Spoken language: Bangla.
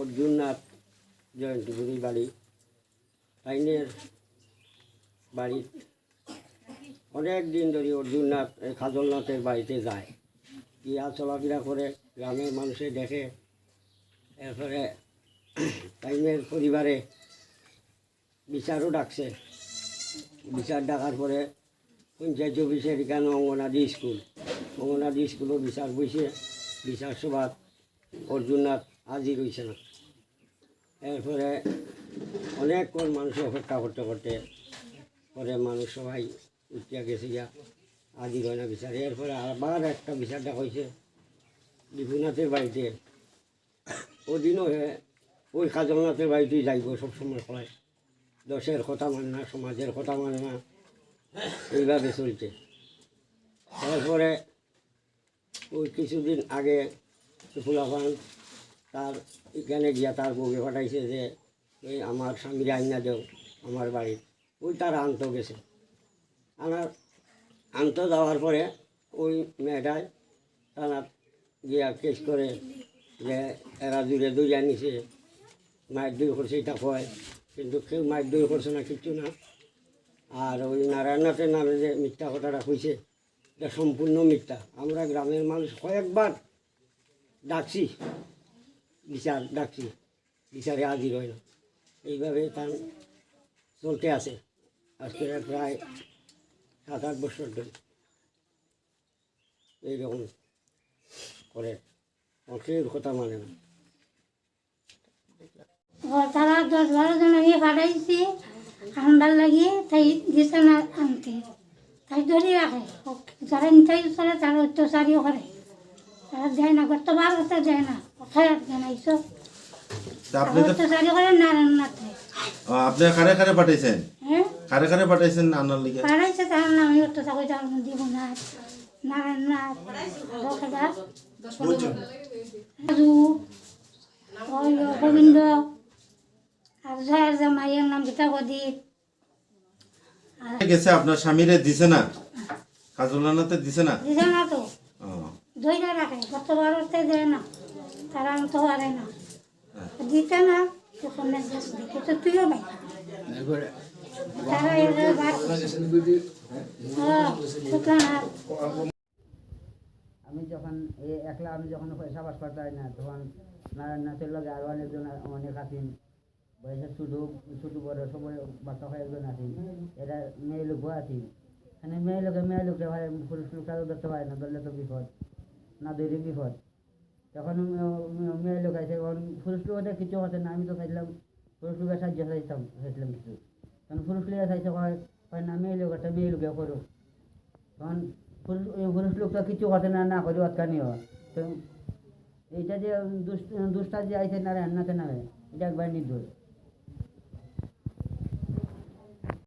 অর্জুননাথ জয়ন্তীপুরি বাড়ি। তাইনের বাড়ির অনেক দিন ধরে অর্জুননাথ খাজলনাথের বাড়িতে যায়, গিয়া চলাফেরা করে, গ্রামের মানুষে দেখে। এরপরে তাইনের পরিবারে বিচারও ডাকছে। বিচার ডাকার পরে পঞ্চায়েত অফিসের এখানে অঙ্গনাদি স্কুলও বিচার বইছে। বিচার সভা অর্জুননাথ হাজির হয়েছে না। এরপরে অনেকক্ষণ মানুষ অপেক্ষা করতে করতে পরে মানুষ সবাই উঠিয়া গেছে, গিয়া হাজির হয় না বিচার। এরপরে আবার একটা বিচার ডাকা হয়েছে বিপুনাথের বাড়িতে। ওদিনও ওই খাজলনাথের বাড়িতেই যাইব সবসময় হয়, দেশের কথা মানে না, সমাজের কথা মানে না, এইভাবে চলছে। তারপরে ওই কিছুদিন আগে ফুলাফান তার এখানে গিয়া তার বউকে পাঠাইছে যে ওই আমার স্বামীর আইনা দেও আমার বাড়ি। ওই তার আনতে গেছে, আনতে যাওয়ার পরে ওই মেয়েটায় তারা গিয়া কেস করে যে এরা দূরে দূরে আনিছে, মায়ের দূর করছে, এটা কয়। কিন্তু কেউ মায়ের দূর করছে না, কিচ্ছু না। আর ওই নারায়ণনাথের নামে যে মিথ্যা কথাটা কইছে, এটা সম্পূর্ণ মিথ্যা। আমরা গ্রামের মানুষ কয়েকবার ডাকছি, বিচারে হাজির হয় না। এইভাবে তার চলতে আছে আজকে প্রায় 7-8 বছর ধরে এইরকম করে, কেউ কথা মানে না। তারা 10-12 জন নিয়ে পাঠাইছি আনবার লাগিয়ে, তাই দিছে না আনতে, তাই ধরে রাখে। যারা নিতাই চলে তারা অত্যাচারীও করে, তারা দেয় না, গত বার হতে দেয় না, কোথায় জানাইছো অত্যাচারী করে নারায়ণনাথে। আপনি কারে কারে পাঠাইছেন? হ্যাঁ, কারে কারে পাঠাইছেন আনার লিগে? পাঠাইছে তার নাম অত্যাচার করে, তার দিব না নারায়ণনাথ, রাজু, ওই গোবিন্দ, আর জয়ের জামাইয়ের নাম গীতা গদি। গেছে আপনার স্বামীরে দিছে না, কাজলনাথে দিছে না? দিছে না তো, ও, ধৈর্য রাখে, গত বারতে দেয় না, তারা আনতে পারে না, দিতে না তখন দেখে তো তুইও ভাই তারা আমি যখন একলা পয়সা বাস করতে হয় না, তখন নারায়ণনাথের লগে আরও অনেক আছেন, বয়সের ছোটো বড় সবাই বাচ্চা হয় একজন আছেন। এরা মেয়ে লোকও আছেন, মানে মেয়ে লোকে হয়, পুরুষ লোকটাও ধরতে পারে না, ধরলে তো বিপদ, না ধরে বিপদ। তখন মেয়ে লোক আছে, পুরুষ লোকের কিছু হচ্ছে না। আমি তো চাইছিলাম পুরুষ লোকের সাহায্য চাইছিলাম কিছু, তখন পুরুষ লোকের চাইছে হয় না, মেয়ে লোকে করো। তখন পুরুষ লোকটা কিছু হচ্ছে না করে অতখানি হয়। তো এইটা যে দুষ্টা যে আইছে নারায়ণনাথের নামে, এটা একবার নির্দোষ।